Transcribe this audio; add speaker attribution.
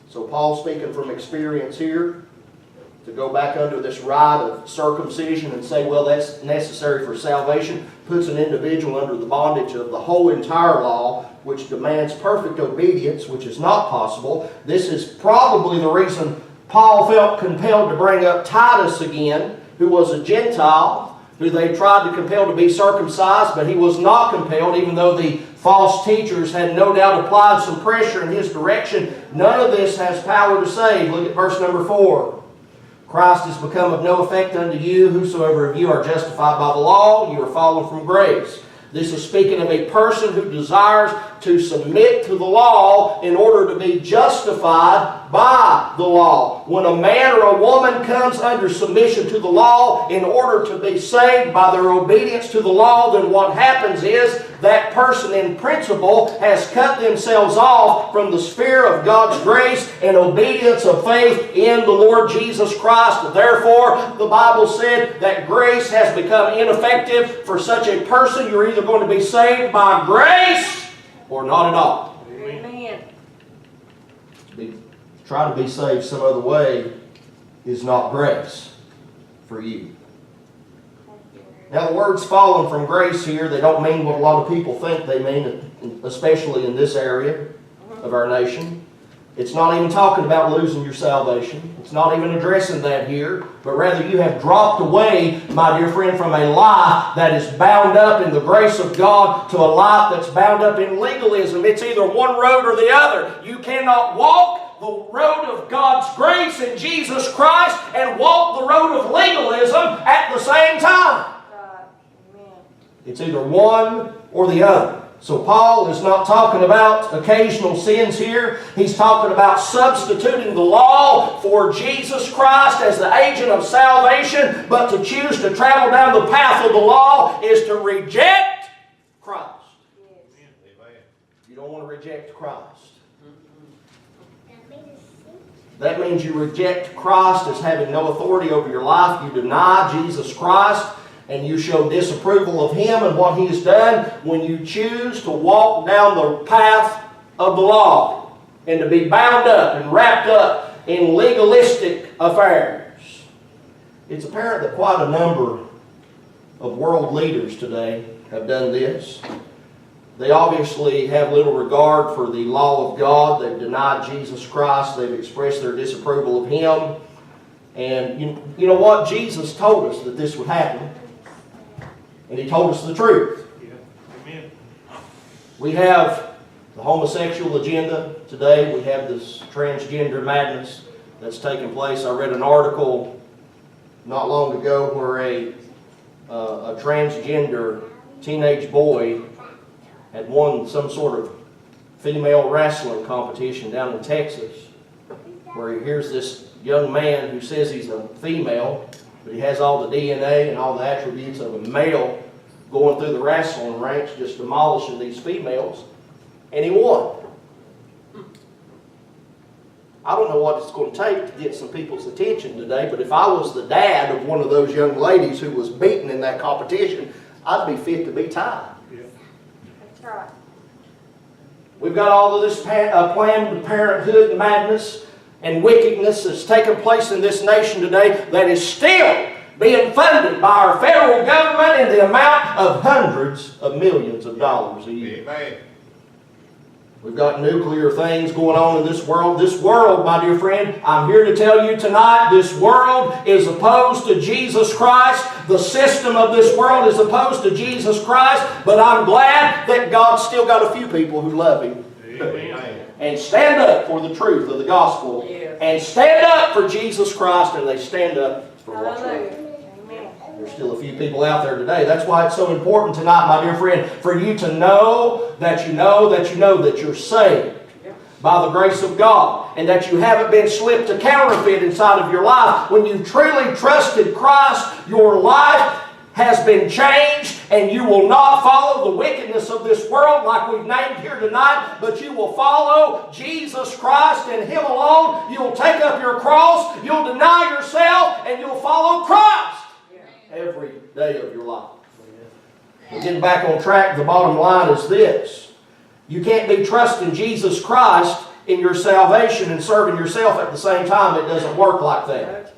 Speaker 1: So Paul's speaking from experience here. To go back under this rite of circumcision and say, well, that's necessary for salvation, puts an individual under the bondage of the whole entire law, which demands perfect obedience, which is not possible. This is probably the reason Paul felt compelled to bring up Titus again, who was a Gentile, who they tried to compel to be circumcised, but he was not compelled, even though the false teachers had no doubt applied some pressure in his direction. None of this has power to save. Look at verse number 4. Christ has become of no effect unto you. Whosoever of you are justified by the law, you are fallen from grace. This is speaking of a person who desires to submit to the law in order to be justified by the law. When a man or a woman comes under submission to the law in order to be saved by their obedience to the law, then what happens is that person in principle has cut themselves off from the sphere of God's grace and obedience of faith in the Lord Jesus Christ. Therefore, the Bible said that grace has become ineffective for such a person. You're either going to be saved by grace or not at all.
Speaker 2: Amen.
Speaker 1: Try to be saved some other way is not grace for you. Now the words fallen from grace here, they don't mean what a lot of people think they mean, especially in this area of our nation. It's not even talking about losing your salvation. It's not even addressing that here. But rather you have dropped away, my dear friend, from a life that is bound up in the grace of God to a life that's bound up in legalism. It's either one road or the other. You cannot walk the road of God's grace in Jesus Christ and walk the road of legalism at the same time. It's either one or the other. So Paul is not talking about occasional sins here. He's talking about substituting the law for Jesus Christ as the agent of salvation. But to choose to travel down the path of the law is to reject Christ. You don't want to reject Christ. That means you reject Christ as having no authority over your life. You deny Jesus Christ. And you show disapproval of Him and what He has done when you choose to walk down the path of the law and to be bound up and wrapped up in legalistic affairs. It's apparent that quite a number of world leaders today have done this. They obviously have little regard for the law of God. They've denied Jesus Christ. They've expressed their disapproval of Him. And you know what? Jesus told us that this would happen. And He told us the truth.
Speaker 3: Yeah. Amen.
Speaker 1: We have the homosexual agenda today. We have this transgender madness that's taking place. I read an article not long ago where a transgender teenage boy had won some sort of female wrestling competition down in Texas, where here's this young man who says he's a female, but he has all the DNA and all the attributes of a male, going through the wrestling ranks, just demolishing these females, and he won. I don't know what it's going to take to get some people's attention today, but if I was the dad of one of those young ladies who was beaten in that competition, I'd be fit to be tied.
Speaker 3: Yeah.
Speaker 2: That's right.
Speaker 1: We've got all of this Planned Parenthood madness and wickedness that's taken place in this nation today that is still being funded by our federal government in the amount of hundreds of millions of dollars a year.
Speaker 3: Amen.
Speaker 1: We've got nuclear things going on in this world. This world, my dear friend, I'm here to tell you tonight, this world is opposed to Jesus Christ. The system of this world is opposed to Jesus Christ. But I'm glad that God's still got a few people who love Him.
Speaker 3: Amen.
Speaker 1: And stand up for the truth of the gospel.
Speaker 2: Yes.
Speaker 1: And stand up for Jesus Christ, and they stand up for what's right.
Speaker 2: Hallelujah. Amen.
Speaker 1: There's still a few people out there today. That's why it's so important tonight, my dear friend, for you to know that you know that you know that you're saved by the grace of God, and that you haven't been slipped a counterfeit inside of your life. When you truly trusted Christ, your life has been changed, and you will not follow the wickedness of this world like we've named here tonight, but you will follow Jesus Christ and Him alone. You'll take up your cross, you'll deny yourself, and you'll follow Christ every day of your life. But getting back on track, the bottom line is this. You can't be trusting Jesus Christ in your salvation and serving yourself at the same time. It doesn't work like that.